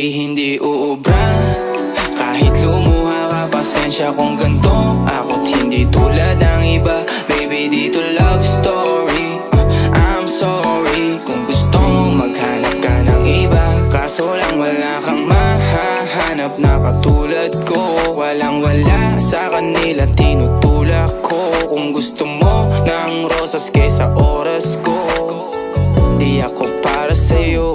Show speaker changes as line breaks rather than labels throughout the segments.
Baby, hindi uubra. Kahit lumuha ka, pasensya kung ganto. Ako't hindi tulad ng iba. Baby, dito love story. I'm sorry kung gusto mo maghanap ka ng iba. Kaso lang wala kang mahahanap na katulad ko. Walang wala sa kanila, tinutulak ko. Kung gusto mo ng rosas kesa oras ko, di ako para sa'yo.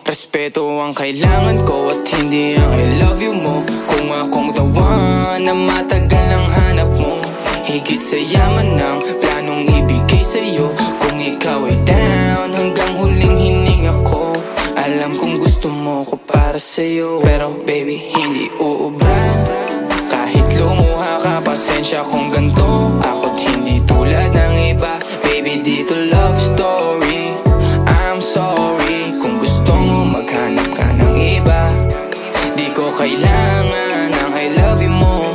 Respeto ang kailangan ko at hindi ang I love you mo. Kung akong the one na matagal ang hanap mo, higit sa yaman ng planong ibigay sa'yo. Kung ikaw ay down hanggang huling hininga ko, alam kong gusto mo ko para sa'yo. Pero baby, hindi uubra. Kahit lumuha ka, pasensya kung ganto. Ako't hindi tulad ng iba. Baby, dito love story. I'm sorry kung gusto mo maghanap ka ng iba. Di ko kailangan ang I love you mo.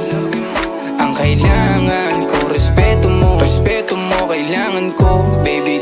Ang kailangan ko, respeto mo. Respeto mo kailangan ko. Baby,